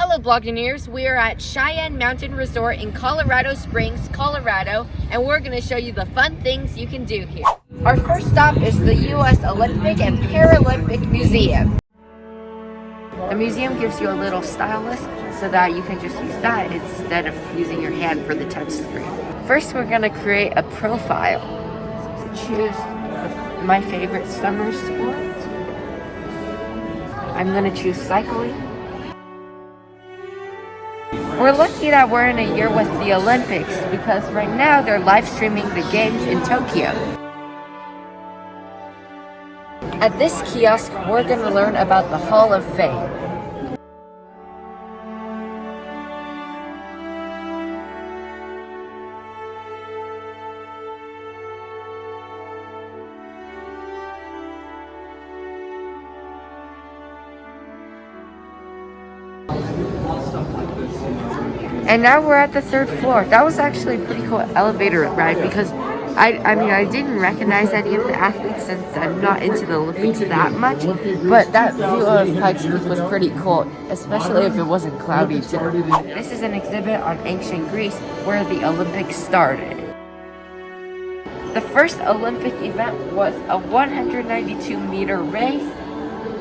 Hello Blogineers, we are at Cheyenne Mountain Resort in Colorado Springs, Colorado, and we're going to show you the fun things you can do here. Our first stop is the U.S. Olympic and Paralympic Museum. The museum gives you a little stylus so that you can just use that instead of using your hand for the touch screen. First, we're going to create a profile. So choose my favorite summer sport. I'm going to choose cycling. We're lucky that we're in a year with the Olympics because right now they're live streaming the games in Tokyo. At this kiosk, we're going to learn about the Hall of Fame. And now we're at the third floor. That was actually a pretty cool elevator ride because I didn't recognize any of the athletes since I'm not into the Olympics that much, but that view of Pikes Peak was pretty cool, especially if it wasn't cloudy too. This is an exhibit on ancient Greece where the Olympics started. The first Olympic event was a 192-meter race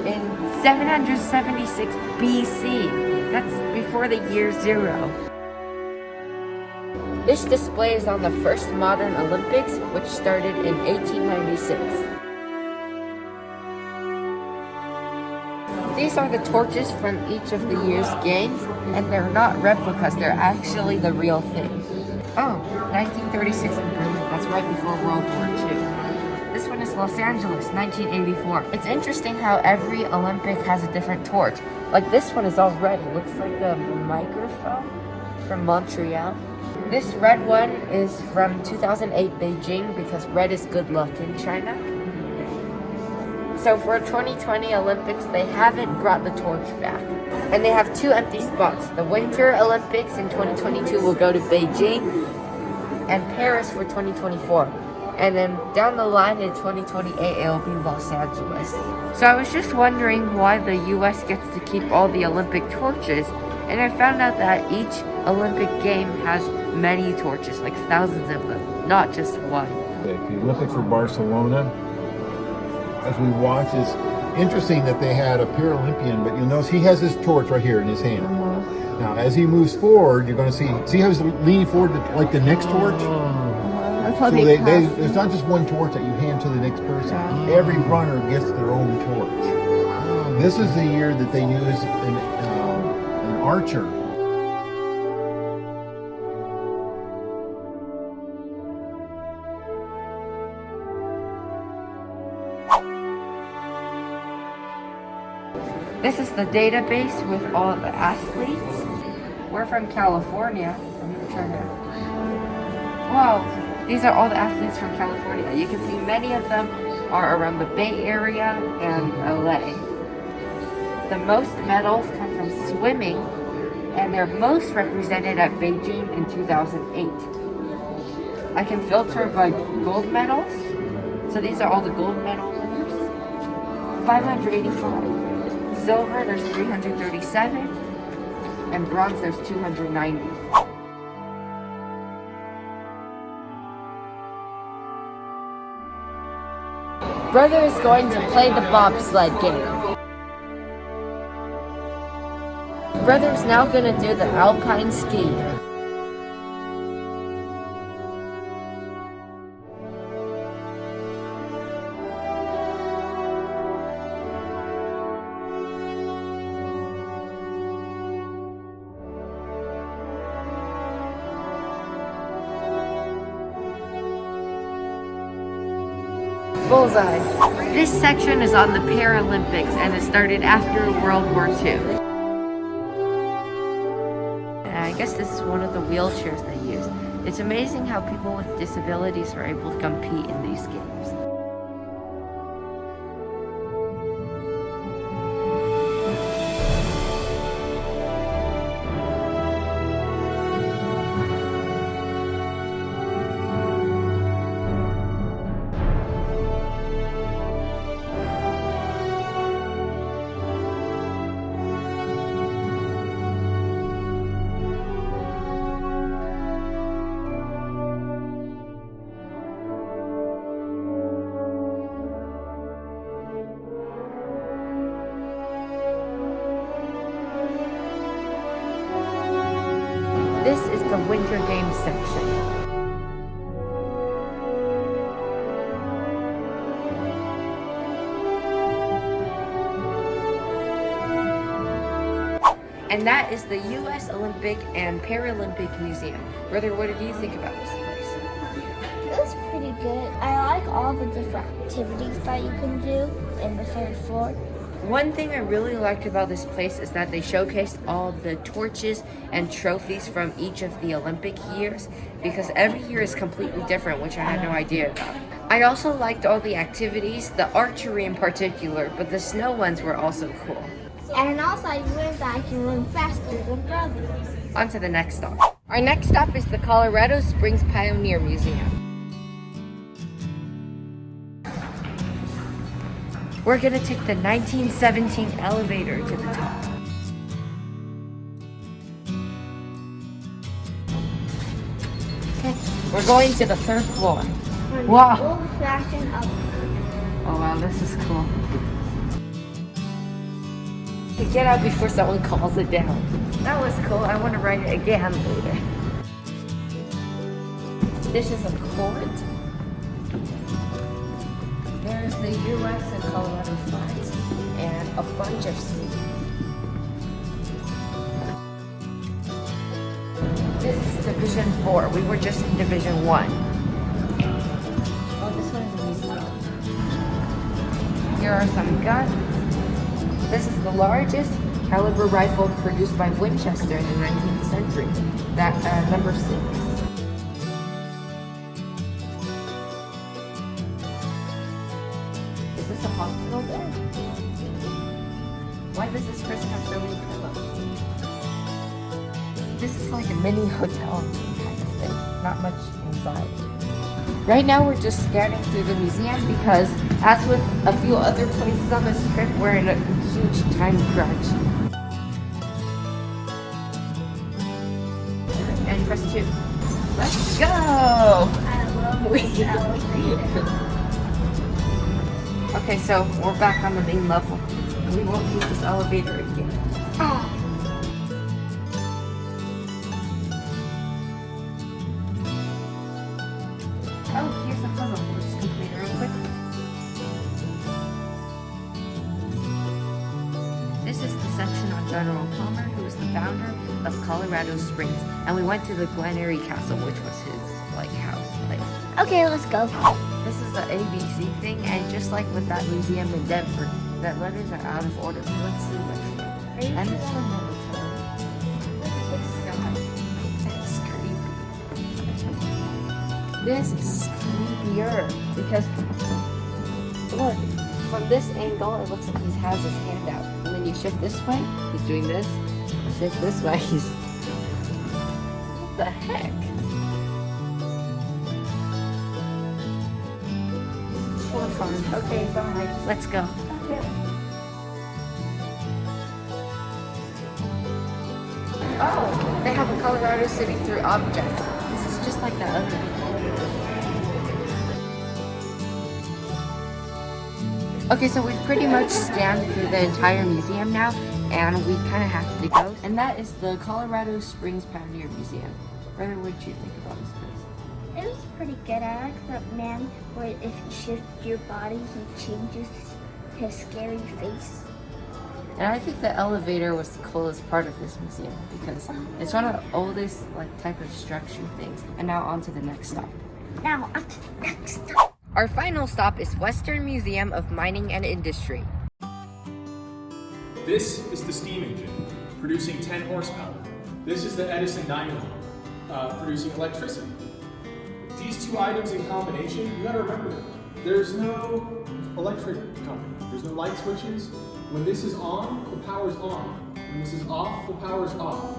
in 776 BC. That's before the year 0. This display is on the first modern Olympics, which started in 1896. These are the torches from each of the year's games, and they're not replicas, they're actually the real thing. Oh, 1936 in Berlin, that's right before World War II. This one is Los Angeles, 1984. It's interesting how every Olympic has a different torch. Like this one is all red, it looks like a microphone from Montreal. This red one is from 2008 Beijing because red is good luck in China. So for 2020 Olympics, they haven't brought the torch back. And they have 2 empty spots. The Winter Olympics in 2022 will go to Beijing and Paris for 2024. And then down the line in 2028, it'll be Los Angeles. So I was just wondering why the US gets to keep all the Olympic torches. And I found out that each Olympic game has many torches, like thousands of them, not just one. The Olympics for Barcelona, as we watch, it's interesting that they had a Paralympian, but you'll notice he has his torch right here in his hand. Now, as he moves forward, you're going to see how he's leaning forward to, like the next torch? That's how So there's not just one torch that you hand to the next person. Every runner gets their own torch. This is the year that they use an archer. This is the database with all the athletes. We're from California. Wow, these are all the athletes from California. You can see many of them are around the Bay Area and LA. The most medals come from swimming, and they're most represented at Beijing in 2008. I can filter by gold medals. So these are all the gold medal winners. 585. Silver, there's 337. And bronze, there's 290. Brother is going to play the bobsled game. Brother's now gonna do the alpine ski. Bullseye. This section is on the Paralympics and it started after World War II. I guess this is one of the wheelchairs they use. It's amazing how people with disabilities are able to compete in these games. This is the Winter Games section. And that is the U.S. Olympic and Paralympic Museum. Brother, what did you think about this place? It was pretty good. I like all the different activities that you can do in the third floor. One thing I really liked about this place is that they showcased all the torches and trophies from each of the Olympic years, because every year is completely different, which I had no idea about. I also liked all the activities, the archery in particular, but the snow ones were also cool. And also I learned that I can run faster than brothers. On to the next stop. Our next stop is the Colorado Springs Pioneer Museum. We're gonna take the 1917 elevator to the top. Okay, we're going to the third floor. Wow. Old-fashioned Oh wow, this is cool. Okay, get out before someone calls it down. That was cool. I want to ride it again later. This is a court. There's the U.S. and Colorado flags and a bunch of seats. This is Division 4. We were just in Division 1. Oh, this one is a museum. Here are some guns. This is the largest caliber rifle produced by Winchester in the 19th century. That number 6. Is this a hospital bed? Why does this person have so many pillows? This is like a mini hotel kind of thing. Not much inside. Right now we're just scanning through the museum because, as with a few other places on this trip, we're in a huge time crunch. And press 2. Let's go! I love this elevator. Okay, so we're back on the main level. And we won't use this elevator again. Oh, here's a puzzle. We'll just complete it real quick. This is the section on General Palmer, who was the founder of Colorado Springs. And we went to the Glen Eyrie Castle, which was his, house place. Okay, let's go. This is the ABC thing, and just like with that museum in Denver, that letters are out of order. Let's see what's here. And it's from military. Look at this sky. That's creepy. This is creepier because look, from this angle it looks like he has his hand out. And then you shift this way, he's doing this. Shift this way, he's what the heck? Okay, bye. Let's go. Oh, they have a Colorado City through objects. This is just like the other. Okay, so we've pretty much scanned through the entire museum now, and we kind of have to go. And that is the Colorado Springs Pioneer Museum. Brother, what did you think about this place? It was pretty good. I like that man where if you shift your body, he changes his scary face. And I think the elevator was the coolest part of this museum because it's one of the oldest type of structure things. And now on to the next stop. Now, on to the next stop. Our final stop is Western Museum of Mining and Industry. This is the steam engine, producing 10 horsepower. This is the Edison dynamo, producing electricity. These two items in combination, you gotta remember, there's no electric company. There's no light switches. When this is on, the power's on. When this is off, the power's off.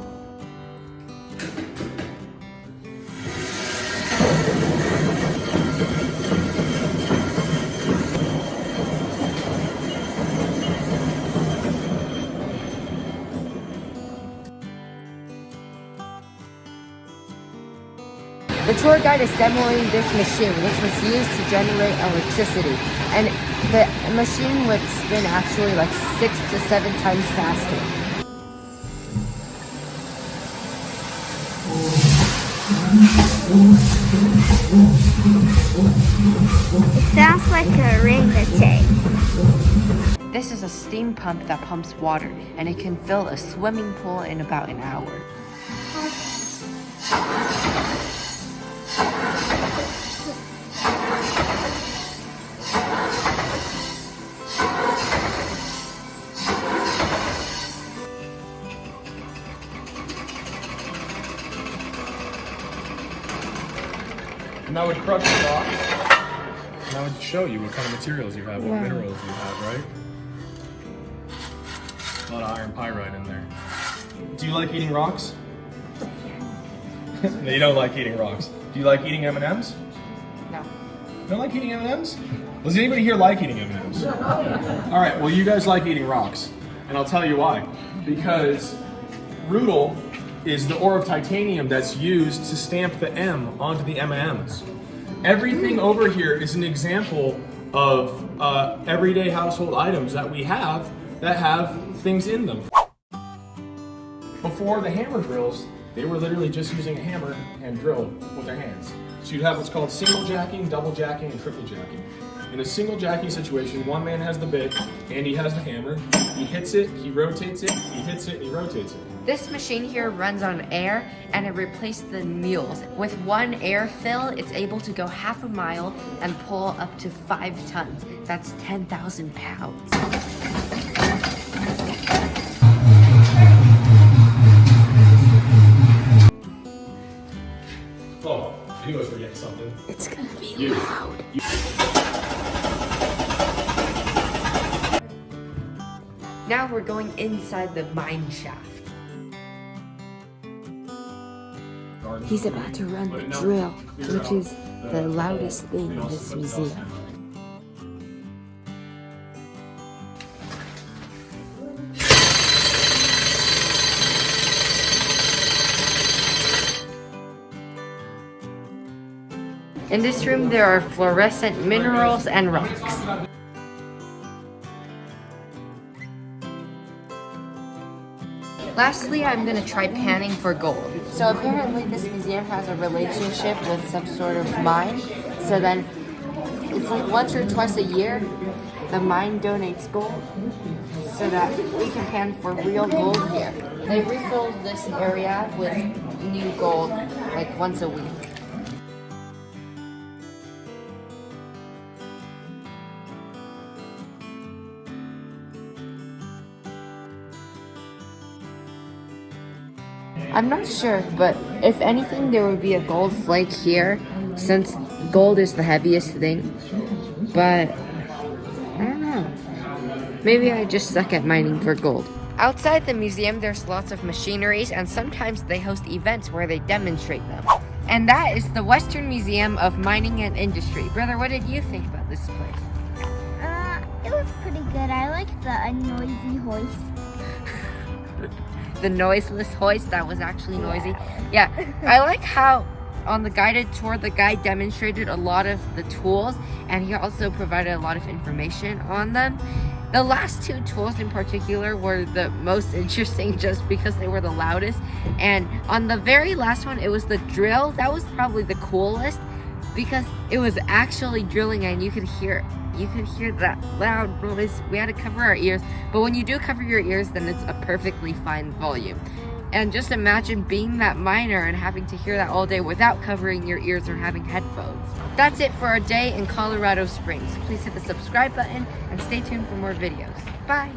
The tour guide is demoing this machine, which was used to generate electricity. And the machine would spin actually 6 to 7 times faster. It sounds like a orangutan. This is a steam pump that pumps water, and it can fill a swimming pool in about an hour. And that would crush the rocks. And that would show you what kind of materials you have, what minerals you have, right? A lot of iron pyrite in there. Do you like eating rocks? No, you don't like eating rocks. Do you like eating M&Ms? No. You don't like eating M&Ms? Does anybody here like eating M&Ms? All right, well, you guys like eating rocks. And I'll tell you why. Because rutile is the ore of titanium that's used to stamp the M onto the M&Ms. Everything over here is an example of everyday household items that we have that have things in them. Before the hammer drills, they were literally just using a hammer and drill with their hands. So you'd have what's called single jacking, double jacking, and triple jacking. In a single jacking situation, one man has the bit and he has the hammer. He hits it, he rotates it, he hits it, and he rotates it. This machine here runs on air, and it replaced the mules. With one air fill, it's able to go half a mile and pull up to 5 tons. That's 10,000 pounds. Oh, I knew I was forgetting something. It's gonna be loud. Now we're going inside the mine shaft. He's about to run the drill, which is the loudest thing in this museum. In this room, there are fluorescent minerals and rocks. Lastly, I'm gonna try panning for gold. So apparently this museum has a relationship with some sort of mine. So then it's like once or twice a year, the mine donates gold so that we can pan for real gold here. They refill this area with new gold like once a week. I'm not sure, but if anything, there would be a gold flake here, since gold is the heaviest thing. But I don't know. Maybe I just suck at mining for gold. Outside the museum, there's lots of machineries, and sometimes they host events where they demonstrate them. And that is the Western Museum of Mining and Industry. Brother, what did you think about this place? It was pretty good. I like the noisy hoist. The noiseless hoist that was actually noisy. Yeah, I like how on the guided tour, the guide demonstrated a lot of the tools, and he also provided a lot of information on them. The last 2 tools in particular were the most interesting just because they were the loudest. And on the very last one, it was the drill. That was probably the coolest because it was actually drilling, and you could hear that loud noise. We had to cover our ears, but when you do cover your ears, then it's a perfectly fine volume. And just imagine being that miner and having to hear that all day without covering your ears or having headphones. That's it for our day in Colorado Springs. Please hit the subscribe button and stay tuned for more videos. Bye!